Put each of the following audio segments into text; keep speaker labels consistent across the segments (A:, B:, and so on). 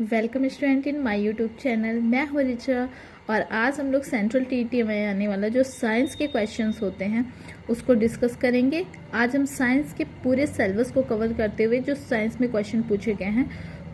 A: Welcome student in my YouTube channel. मैं हूँ रिचा और आज हम लोग सेंट्रल टीईटी में आने वाला जो साइंस के क्वेश्चंस होते हैं उसको डिस्कस करेंगे। आज हम साइंस के पूरे सिलेबस को कवर करते हुए जो साइंस में क्वेश्चन पूछे गए हैं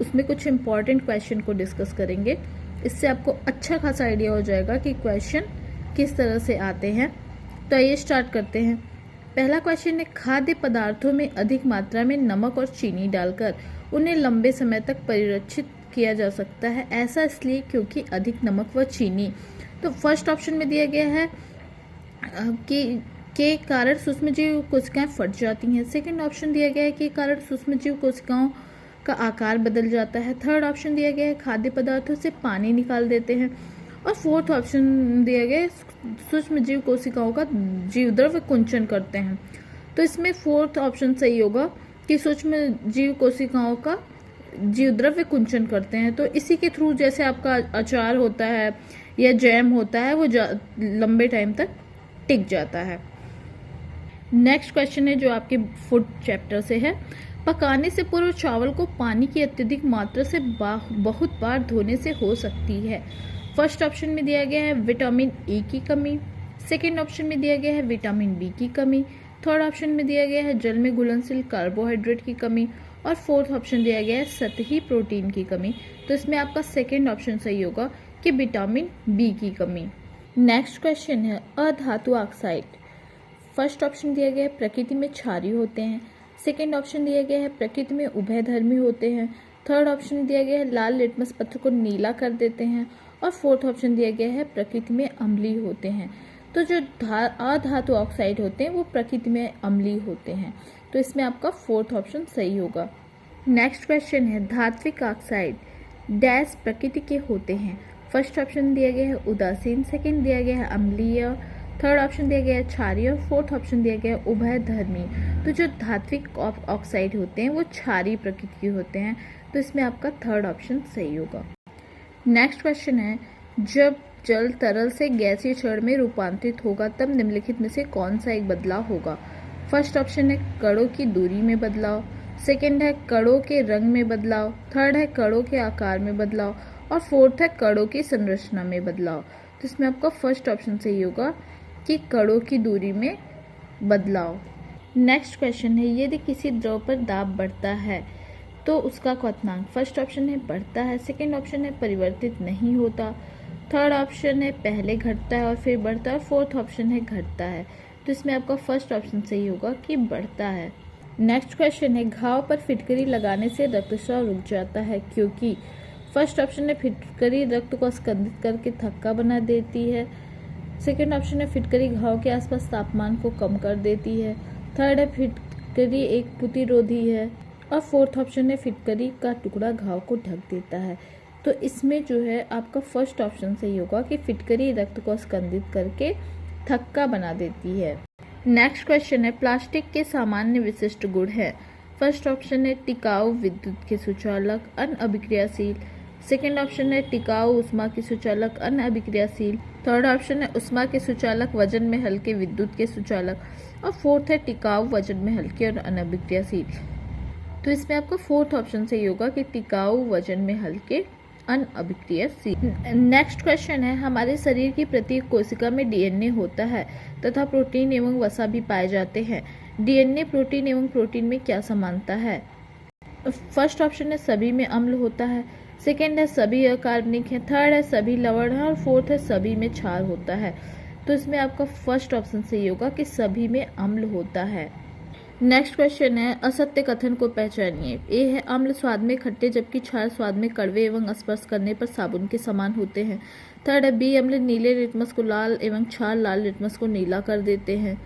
A: उसमें कुछ इंपॉर्टेंट क्वेश्चन को डिस्कस करेंगे। इससे आपको अच्छा खासा आइडिया हो जाएगा कि क्वेश्चन किस तरह से आते हैं। तो आइए स्टार्ट करते हैं। पहला क्वेश्चन है, खाद्य पदार्थों में अधिक मात्रा में नमक और चीनी डालकर उन्हें लंबे समय तक परिरक्षित किया जा सकता है, ऐसा इसलिए क्योंकि अधिक नमक व चीनी। तो फर्स्ट ऑप्शन में दिया गया है कि के कारण सूक्ष्मजीव कोशिकाएं फट जाती हैं। सेकंड ऑप्शन दिया गया है कि कारण सूक्ष्मजीव कोशिकाओं का आकार बदल जाता है। थर्ड ऑप्शन दिया गया है खाद्य पदार्थों से पानी निकाल देते हैं। और फोर्थ ऑप्शन दिया गया है सूक्ष्मजीव कोशिकाओं का जीवद्रव्य कुंचन करते हैं। तो इसमें फोर्थ ऑप्शन सही होगा कि सूक्ष्मजीव कोशिकाओं का जीवद्रव्य कुंचन करते हैं। तो इसी के थ्रू जैसे आपका अचार होता है या जैम होता है वो लंबे टाइम तक टिक जाता है। नेक्स्ट क्वेश्चन है जो आपके फूड चैप्टर से है, पकाने से पूर्व चावल को पानी की अत्यधिक मात्रा से बहुत बार धोने से हो सकती है। फर्स्ट ऑप्शन में दिया गया है विटामिन ए की कमी। सेकेंड ऑप्शन में दिया गया है विटामिन बी की कमी। थर्ड ऑप्शन में दिया गया है जल में घुलनशील कार्बोहाइड्रेट की कमी। और फोर्थ ऑप्शन दिया गया है सतही प्रोटीन की कमी। तो इसमें आपका सेकेंड ऑप्शन सही होगा कि विटामिन बी की कमी। नेक्स्ट क्वेश्चन है अधातु ऑक्साइड। फर्स्ट ऑप्शन दिया गया है प्रकृति में क्षारीय होते हैं। सेकेंड ऑप्शन दिया गया है प्रकृति में उभयधर्मी होते हैं। थर्ड ऑप्शन दिया गया है लाल लिटमस पत्र को नीला कर देते हैं। और फोर्थ ऑप्शन दिया गया है प्रकृति में अम्लीय होते हैं। तो जो अधातु ऑक्साइड होते हैं वो प्रकृति में अम्लीय होते हैं। तो इसमें आपका फोर्थ ऑप्शन सही होगा। नेक्स्ट क्वेश्चन है धात्विक ऑक्साइड डैश प्रकृति के होते हैं। फर्स्ट ऑप्शन दिया गया है उदासीन। सेकेंड दिया गया है अम्लीय। थर्ड ऑप्शन दिया गया है क्षारीय। और फोर्थ ऑप्शन दिया गया है उभयधर्मी। तो जो धात्विक ऑक्साइड होते हैं वो क्षारीय प्रकृति के होते हैं। तो इसमें आपका थर्ड ऑप्शन सही होगा। नेक्स्ट क्वेश्चन है जब जल तरल से गैसीय क्षण में रूपांतरित होगा तब निम्नलिखित में से कौन सा एक बदलाव होगा। फर्स्ट ऑप्शन है कणों की दूरी में बदलाव। सेकंड है कणों के रंग में बदलाव। थर्ड है कणों के आकार में बदलाव। और फोर्थ है कणों की संरचना में बदलाव। तो इसमें आपका फर्स्ट ऑप्शन सही होगा कि कणों की दूरी में बदलाव। नेक्स्ट क्वेश्चन है यदि किसी द्रव पर दाब बढ़ता है तो उसका क्वथनांक। फर्स्ट ऑप्शन है बढ़ता है। सेकेंड ऑप्शन है परिवर्तित नहीं होता। थर्ड ऑप्शन है पहले घटता है और फिर बढ़ता है। और फोर्थ ऑप्शन है घटता है। तो इसमें आपका फर्स्ट ऑप्शन सही होगा कि बढ़ता है। नेक्स्ट क्वेश्चन है घाव पर फिटकरी लगाने से रक्तस्राव रुक जाता है क्योंकि। फर्स्ट ऑप्शन है फिटकरी रक्त को स्कंदित करके थक्का बना देती है। सेकेंड ऑप्शन है फिटकरी घाव के आसपास तापमान को कम कर देती है। थर्ड है फिटकरी एक प्रतिरोधी है। और फोर्थ ऑप्शन है फिटकरी का टुकड़ा घाव को ढक देता है। तो इसमें जो है आपका फर्स्ट ऑप्शन सही होगा कि फिटकरी रक्त को स्कंदित करके थक्का बना देती है। नेक्स्ट क्वेश्चन है प्लास्टिक के सामान्य विशिष्ट गुण है। फर्स्ट ऑप्शन है टिकाऊ विद्युत के सुचालक अनअभिक्रियाशील। सेकेंड ऑप्शन है टिकाऊ उष्मा के सुचालक अनअभिक्रियाशील। थर्ड ऑप्शन है उष्मा के सुचालक वजन में हल्के विद्युत के सुचालक। और फोर्थ है टिकाऊ वजन में हल्के और अनअभिक्रियाशील। तो इसमें आपका फोर्थ ऑप्शन सही होगा कि टिकाऊ वजन में हल्के अनअभिक्रियाशील। नेक्स्ट क्वेश्चन है हमारे शरीर की प्रत्येक कोशिका में डीएनए होता है तथा प्रोटीन एवं वसा भी पाए जाते हैं। डीएनए प्रोटीन एवं प्रोटीन में क्या समानता है। फर्स्ट ऑप्शन है सभी में अम्ल होता है। सेकेंड है सभी अकार्बनिक है। थर्ड है सभी लवण है। और फोर्थ है सभी में क्षार होता है। तो इसमें आपका फर्स्ट ऑप्शन सही होगा कि सभी में अम्ल होता है। नेक्स्ट क्वेश्चन है असत्य कथन को पहचानिए। ए है अम्ल स्वाद में खट्टे जबकि क्षार स्वाद में कड़वे एवं स्पर्श करने पर साबुन के समान होते हैं। थर्ड है बी अम्ल नीले लिटमस को लाल एवं क्षार लाल लिटमस को नीला कर देते हैं।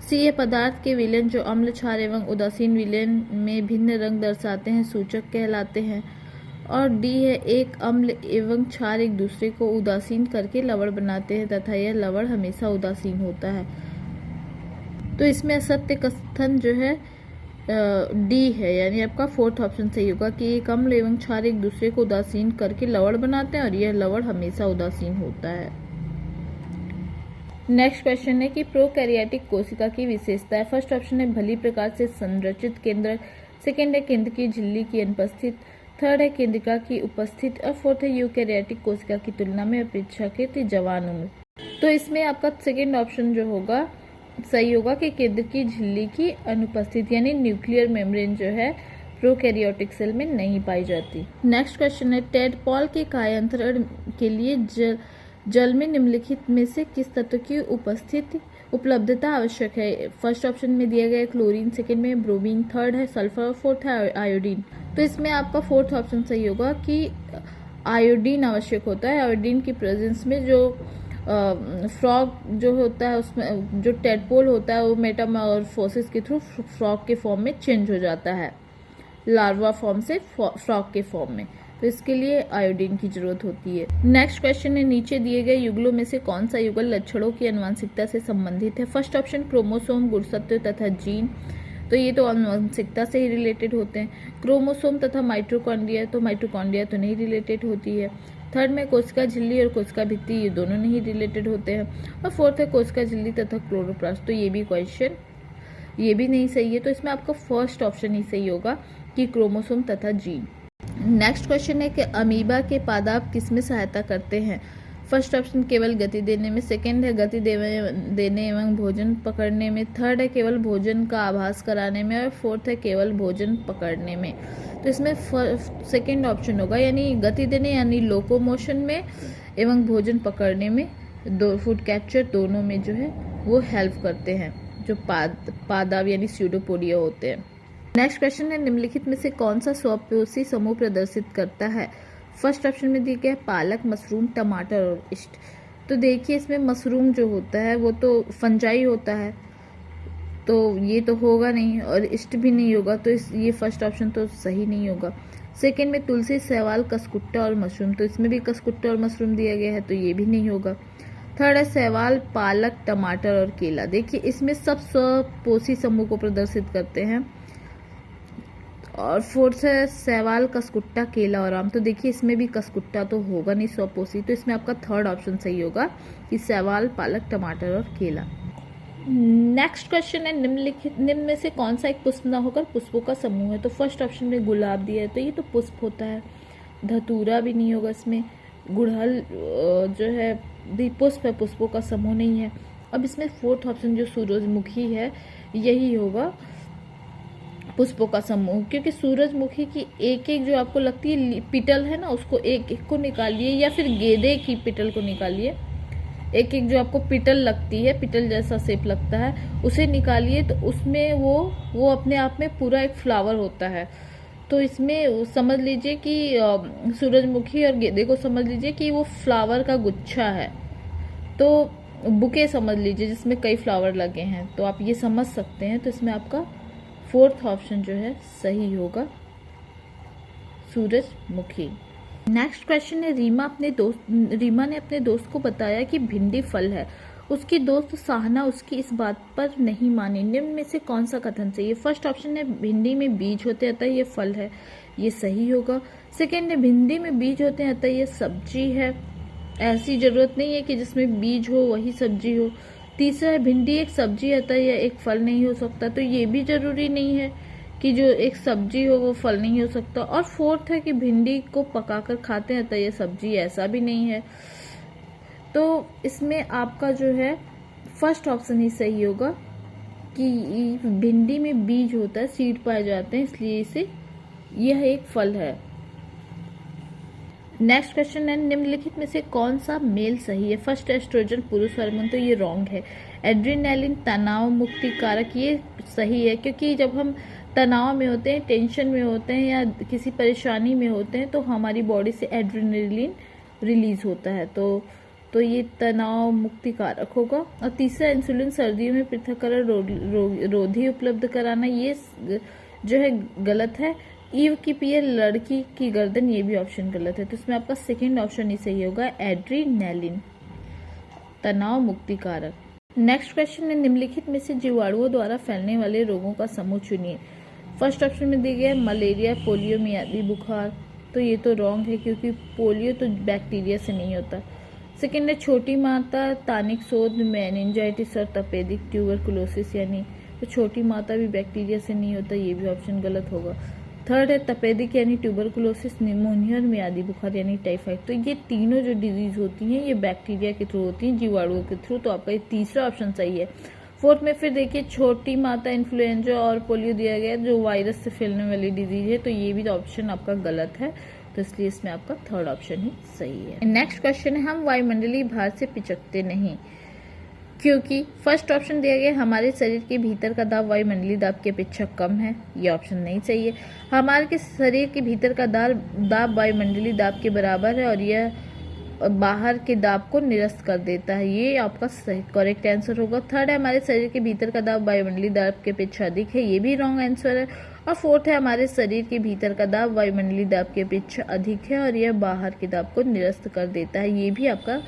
A: सी है पदार्थ के विलयन जो अम्ल क्षार एवं उदासीन विलयन में भिन्न रंग दर्शाते हैं सूचक कहलाते हैं। और डी है एक अम्ल एवं क्षार एक दूसरे को उदासीन करके लवण बनाते हैं तथा यह लवण हमेशा उदासीन होता है। तो इसमें असत्य कथन जो है डी है, यानी आपका फोर्थ ऑप्शन सही होगा कि एक अम्ल एवं क्षार एक दूसरे को उदासीन करके लवण बनाते हैं और यह लवण हमेशा उदासीन होता है। नेक्स्ट क्वेश्चन है कि प्रोकैरियोटिक कोशिका की विशेषता है। फर्स्ट ऑप्शन है भली प्रकार से संरचित केंद्र। सेकेंड है केंद्र की झिल्ली की अनुपस्थित। थर्ड है केंद्रिका की उपस्थिति और फोर्थ है यूकैरियोटिक कोशिका की तुलना में अपेक्षाकृत जवान उम्र। तो इसमें आपका सेकेंड ऑप्शन जो होगा सही होगा कि केंद्र की झिल्ली की अनुपस्थिति यानी न्यूक्लियर मेम्ब्रेन जो है प्रोकैरियोटिक सेल में नहीं पाई जाती। नेक्स्ट क्वेश्चन है टेडपॉल के कायांतरण के लिए जल में निम्नलिखित में से किस तत्व की उपलब्धता आवश्यक है। फर्स्ट ऑप्शन में दिया गया क्लोरीन, सेकंड में ब्रोमीन, थर्ड है सल्फर और फोर्थ है आयोडीन। तो इसमें आपका फोर्थ ऑप्शन सही होगा कि आयोडीन आवश्यक होता है। आयोडीन की प्रेजेंस में जो फ्रॉग जो होता है उसमें जो टेडपोल होता है वो मेटामॉर्फोसिस के थ्रू फ्रॉग के फॉर्म में चेंज हो जाता है, लार्वा फॉर्म से फ्रॉग के फॉर्म में, तो इसके लिए आयोडीन की जरूरत होती है। नेक्स्ट क्वेश्चन है नीचे दिए गए युगलों में से कौन सा युगल लक्षणों की आनुवंशिकता से संबंधित है। फर्स्ट ऑप्शन क्रोमोसोम, गुणसूत्र तथा जीन, तो ये तो आनुवंशिकता से ही रिलेटेड होते हैं। क्रोमोसोम तथा माइटोकॉन्ड्रिया, तो माइटोकॉन्ड्रिया तो नहीं रिलेटेड होती है। थर्ड में कोशिका झिल्ली और कोशिका भित्ति, ये दोनों नहीं रिलेटेड होते हैं। और फोर्थ है कोशिका झिल्ली तथा क्लोरोप्लास्ट, तो ये भी क्वेश्चन ये भी नहीं सही है। तो इसमें आपका फर्स्ट ऑप्शन ही सही होगा कि क्रोमोसोम तथा जीन। नेक्स्ट क्वेश्चन है कि अमीबा के पादप किसमें सहायता करते हैं। फर्स्ट ऑप्शन केवल गति देने में, सेकंड है गति देने एवं भोजन पकड़ने में, थर्ड है केवल भोजन का आभास कराने में और फोर्थ है केवल भोजन पकड़ने में। तो इसमें सेकंड ऑप्शन होगा यानी गति देने यानी लोकोमोशन में एवं भोजन पकड़ने में, फूड कैप्चर दोनों में जो है वो हेल्प करते हैं जो पादप यानी स्यूडोपोडिया होते हैं। नेक्स्ट क्वेश्चन है निम्नलिखित में से कौन सा स्वपोषी समूह प्रदर्शित करता है। फर्स्ट ऑप्शन में दिया गया पालक, मशरूम, टमाटर और इस्ट। तो देखिए इसमें मशरूम जो होता है वो तो फंजाई होता है, तो ये तो होगा नहीं, और इस्ट भी नहीं होगा, तो ये फर्स्ट ऑप्शन तो सही नहीं होगा। सेकंड में तुलसी, शैवाल, कसकुट्टा और मशरूम, तो इसमें भी कसकुट्टा और मशरूम दिया गया है, तो ये भी नहीं होगा। थर्ड है शैवाल, पालक, टमाटर और केला। देखिए इसमें सब स्वपोषी समूह को प्रदर्शित करते हैं। और फोर्थ है शैवाल, कसकुट्टा, केला और आम, तो देखिए इसमें भी कसकुट्टा तो होगा नहीं स्वपोषी, तो इसमें आपका थर्ड ऑप्शन सही होगा कि शैवाल, पालक, टमाटर और केला। नेक्स्ट क्वेश्चन है निम्न में से कौन सा एक पुष्प न होकर पुष्पों का समूह है। तो फर्स्ट ऑप्शन में गुलाब दिया है, तो ये तो पुष्प होता है। धतूरा भी नहीं होगा इसमें। गुड़हल जो है भी पुष्प है, पुष्पों का समूह नहीं है। अब इसमें फोर्थ ऑप्शन जो सूरजमुखी है यही होगा पुष्पों का समूह, क्योंकि सूरजमुखी की एक एक जो आपको लगती है पिटल है ना, उसको एक एक को निकालिए, या फिर गेंदे की पिटल को निकालिए, एक एक जो आपको पिटल लगती है, पिटल जैसा शेप लगता है, उसे निकालिए, तो उसमें वो अपने आप में पूरा एक फ्लावर होता है। तो इसमें समझ लीजिए कि सूरजमुखी और गेंदे को समझ लीजिए कि वो फ्लावर का गुच्छा है, तो बुके समझ लीजिए जिसमें कई फ्लावर लगे हैं, तो आप ये समझ सकते हैं। तो इसमें आपका फोर्थ ऑप्शन जो है सही होगा सूरजमुखी। नेक्स्ट क्वेश्चन है रीमा ने अपने दोस्त को बताया कि भिंडी फल है। उसकी दोस्त साहना उसकी इस बात पर नहीं मानी। निम्न में से कौन सा कथन सही है। फर्स्ट ऑप्शन है भिंडी में बीज होते हैं अतः ये फल है, ये सही होगा। सेकेंड है भिंडी में बीज होते हैं अतः ये सब्जी है, ऐसी जरूरत नहीं है कि जिसमें बीज हो वही सब्जी हो। तीसरा है भिंडी एक सब्जी अतः यह एक फल नहीं हो सकता, तो ये भी जरूरी नहीं है कि जो एक सब्जी हो वो फल नहीं हो सकता। और फोर्थ है कि भिंडी को पकाकर खाते हैं अतः यह सब्जी, ऐसा भी नहीं है। तो इसमें आपका जो है फर्स्ट ऑप्शन ही सही होगा कि भिंडी में बीज होता है, सीड पाए जाते हैं, इसलिए इसे यह एक फल है। नेक्स्ट क्वेश्चन है निम्नलिखित में से कौन सा मेल सही है। फर्स्ट एस्ट्रोजन पुरुष हार्मोन, तो ये रॉन्ग है। एड्रेनालिन तनाव मुक्ति कारक, ये सही है, क्योंकि जब हम तनाव में होते हैं, टेंशन में होते हैं या किसी परेशानी में होते हैं तो हमारी बॉडी से एड्रेनालिन रिलीज होता है, तो ये तनाव मुक्ति कारक होगा। और तीसरा इंसुलिन सर्दियों में पृथक्करण रोधी उपलब्ध कराना, ये जो है गलत है। ईव की पिए लड़की की गर्दन, ये भी ऑप्शन गलत है, तो इसमें आपका सेकंड ऑप्शन ही सही होगा एड्रेनालिन तनाव मुक्ति कारक। नेक्स्ट क्वेश्चन है निम्नलिखित में से जीवाणुओं द्वारा फैलने वाले रोगों का समूह चुनिए। फर्स्ट ऑप्शन में दिया गया मलेरिया, पोलियो, मियादी बुखार, तो ये तो रॉन्ग है क्योंकि पोलियो तो बैक्टीरिया से नहीं होता। सेकेंड है छोटी माता, तानिक शोध, मेनिंजाइटिस और तपेदिक ट्यूबरकुलोसिस, यानी तो छोटी माता भी बैक्टीरिया से नहीं होता, ये भी ऑप्शन गलत होगा। थर्ड है तपेदिक यानी ट्यूबरकुलोसिस, निमोनिया और मियादी बुखार यानी टाइफाइड। तो ये तीनों जो डिजीज होती हैं ये बैक्टीरिया के थ्रू होती हैं, जीवाणुओं के थ्रू। तो आपका ये तीसरा ऑप्शन सही है। फोर्थ में फिर देखिए छोटी माता इन्फ्लुएंजा और पोलियो दिया गया जो वायरस से फैलने वाली डिजीज है, तो ये भी ऑप्शन आपका गलत है, तो इसलिए इसमें आपका थर्ड ऑप्शन ही सही है। नेक्स्ट क्वेश्चन है हम वायुमंडलीय भार से पिचकते नहीं, क्योंकि फर्स्ट ऑप्शन दिया गया हमारे शरीर के भीतर का दाब वायुमंडलीय दाब की अपेक्षा कम है, ये ऑप्शन नहीं चाहिए। हमारे शरीर के भीतर का दाब वायुमंडलीय दाब के बराबर है और यह बाहर के दाब को निरस्त कर देता है, ये आपका सही करेक्ट आंसर होगा। थर्ड है हमारे शरीर के भीतर का दाब वायुमंडलीय दाब की अपेक्षा अधिक है, ये भी रॉन्ग आंसर है। और फोर्थ है हमारे शरीर के भीतर का दाब वायुमंडलीय दाब की अपेक्षा अधिक है और यह बाहर के दाब को निरस्त कर देता है, ये भी आपका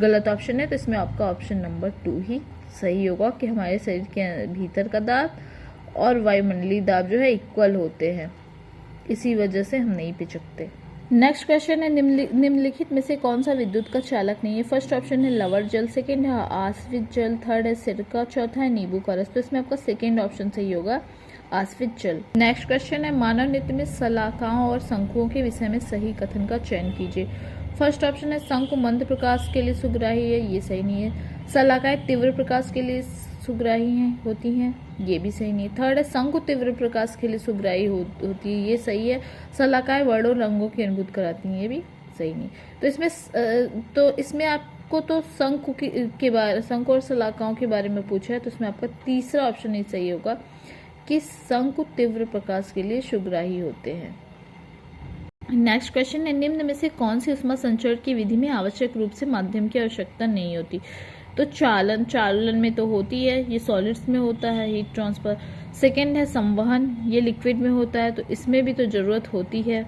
A: गलत ऑप्शन है। तो इसमें आपका ऑप्शन नंबर 2 ही सही होगा कि हमारे शरीर के भीतर का दाब और वायुमंडलीय दाब जो है इक्वल होते हैं, इसी वजह से हम नहीं पिचकते। नेक्स्ट क्वेश्चन है निम्नलिखित में से कौन सा विद्युत का चालक नहीं है। फर्स्ट ऑप्शन है लवण जल, सेकंड है आसवित जल, थर्ड है सिरका, चौथा है नींबू का रस। तो इसमें आपका सेकंड ऑप्शन सही होगा, आसवित जल। नेक्स्ट क्वेश्चन है मानव नृत्य में शलाकाओं और शंकुओं के विषय में सही कथन का चयन कीजिए। फर्स्ट ऑप्शन है शंकु मंद प्रकाश के लिए सुग्राही है, ये सही नहीं है। शलाकाएं तीव्र प्रकाश के लिए सुग्राही होती हैं, ये भी सही नहीं है। थर्ड है शंकु तीव्र प्रकाश के लिए सुग्राही होती है, ये सही है। शलाकाएं वर्णों रंगों की अनुभूत कराती हैं, ये भी सही नहीं। तो इसमें आपको तो शंकु और शलाकाओं के बारे में पूछा है, तो इसमें आपका तीसरा ऑप्शन ही सही होगा कि शंकु तीव्र प्रकाश के लिए सुग्राही होते हैं। नेक्स्ट क्वेश्चन है निम्न में से कौन सी ऊष्मा संचरण की विधि में आवश्यक रूप से माध्यम की आवश्यकता नहीं होती। तो चालन में तो होती है, ये सॉलिड्स में होता है हीट ट्रांसफर। सेकंड है संवहन, ये लिक्विड में होता है, तो इसमें भी तो जरूरत होती है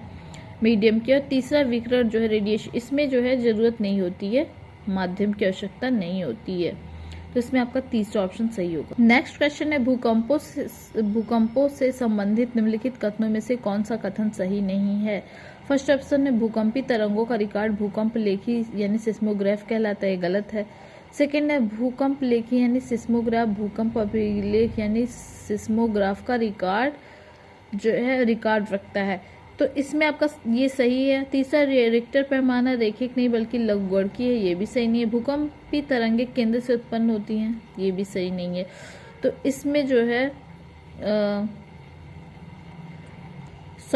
A: मीडियम की। और तीसरा विकिरण जो है रेडिएशन, इसमें जो है जरूरत नहीं होती है, माध्यम की आवश्यकता नहीं होती है, तो इसमें आपका तीसरा ऑप्शन सही होगा। नेक्स्ट क्वेश्चन है भूकंपों से संबंधित निम्नलिखित कथनों में से कौन सा कथन सही नहीं है। फर्स्ट ऑप्शन है भूकंपी तरंगों का रिकॉर्ड भूकंप लेखी यानी सिस्मोग्राफ कहलाता है, गलत है। सेकेंड है भूकंप लेखी यानी सिस्मोग्राफ भूकंप अभिलेख यानी सिस्मोग्राफ का रिकॉर्ड जो है रिकॉर्ड रखता है, तो इसमें आपका ये सही है। तीसरा रिक्टर पैमाना रैखिक नहीं बल्कि लघुगणकीय है, ये भी सही नहीं है। भूकंपी तरंगे केंद्र से उत्पन्न होती हैं, ये भी सही नहीं है। तो इसमें जो है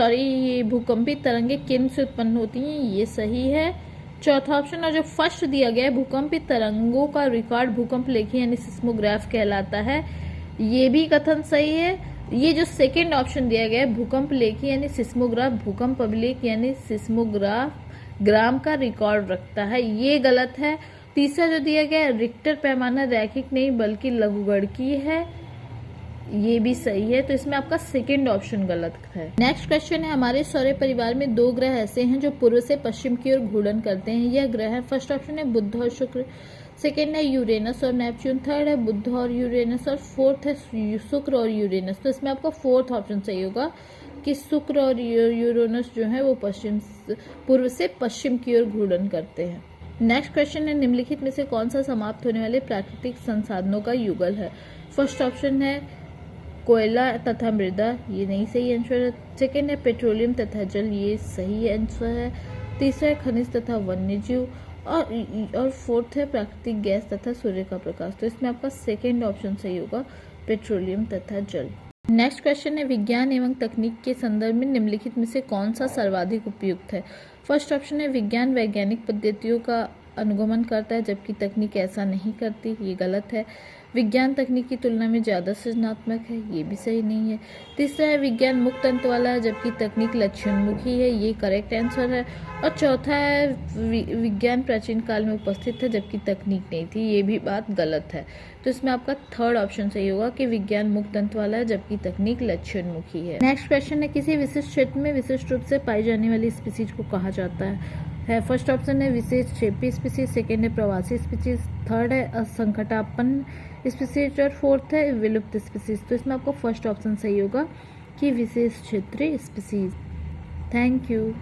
A: ये भूकंपी तरंगे केंद्र से उत्पन्न होती हैं, ये सही है। चौथा ऑप्शन और जो फर्स्ट दिया गया है भूकंपी तरंगों का रिकॉर्ड भूकंप लेखी यानी सिस्मोग्राफ कहलाता है, ये भी कथन सही है। ये जो सेकंड ऑप्शन दिया गया है भूकंप लेखी यानी सिस्मोग्राफ भूकंप अभिलेख यानी सिस्मोग्राफ ग्राम का रिकॉर्ड रखता है, ये गलत है। तीसरा जो दिया गया है रिक्टर पैमाना रैखिक नहीं बल्कि लघुगणकीय है, ये भी सही है, तो इसमें आपका सेकंड ऑप्शन गलत है। नेक्स्ट क्वेश्चन है हमारे सौर परिवार में 2 ग्रह ऐसे हैं जो पूर्व से पश्चिम की ओर घूर्णन करते हैं, यह ग्रह है। फर्स्ट ऑप्शन है बुध और शुक्र, सेकेंड है यूरेनस और नेपच्यून, थर्ड है बुध और यूरेनस और फोर्थ है शुक्र और यूरेनस। तो इसमें आपका फोर्थ ऑप्शन सही होगा कि शुक्र और यूरेनस जो है वो पूर्व से पश्चिम की ओर घूर्णन करते हैं। नेक्स्ट क्वेश्चन है निम्नलिखित में से कौन सा समाप्त होने वाले प्राकृतिक संसाधनों का युगल है। फर्स्ट ऑप्शन है कोयला तथा मृदा, ये नहीं सही आंसर है। सेकेंड है पेट्रोलियम तथा जल, ये सही आंसर है। तीसरा है खनिज तथा वन्यजीव और फोर्थ है प्राकृतिक गैस तथा सूर्य का प्रकाश। तो इसमें आपका सेकेंड ऑप्शन सही होगा, पेट्रोलियम तथा जल। नेक्स्ट क्वेश्चन है विज्ञान एवं तकनीक के संदर्भ में निम्नलिखित में से कौन सा सर्वाधिक उपयुक्त है। फर्स्ट ऑप्शन है विज्ञान वैज्ञानिक पद्धतियों का अनुगमन करता है जबकि तकनीक ऐसा नहीं करती, ये गलत है। विज्ञान तकनीक की तुलना में ज़्यादा सृजनात्मक है, ये भी सही नहीं है। तीसरा है विज्ञान मुक्त अंत वाला है जबकि तकनीक लक्ष्योन्मुखी है, ये करेक्ट आंसर है। और चौथा है विज्ञान प्राचीन काल में उपस्थित है जबकि तकनीक नहीं थी, ये भी बात गलत है। तो इसमें आपका थर्ड ऑप्शन सही होगा कि विज्ञान मुक्त अंत वाला है जबकि तकनीक लक्ष्योन्मुखी है। नेक्स्ट क्वेश्चन है किसी विशिष्ट क्षेत्र में विशिष्ट रूप से पाई जाने वाली स्पीसीज को कहा जाता है। फर्स्ट ऑप्शन है विशेष क्षेपी स्पीसीज, सेकेंड है प्रवासी स्पीसीज, थर्ड है असंकटापन्न स्पीसीज और फोर्थ है विलुप्त स्पीसीज। तो इसमें आपको फर्स्ट ऑप्शन सही होगा कि विशेष क्षेत्रीय स्पीसीज। Thank you.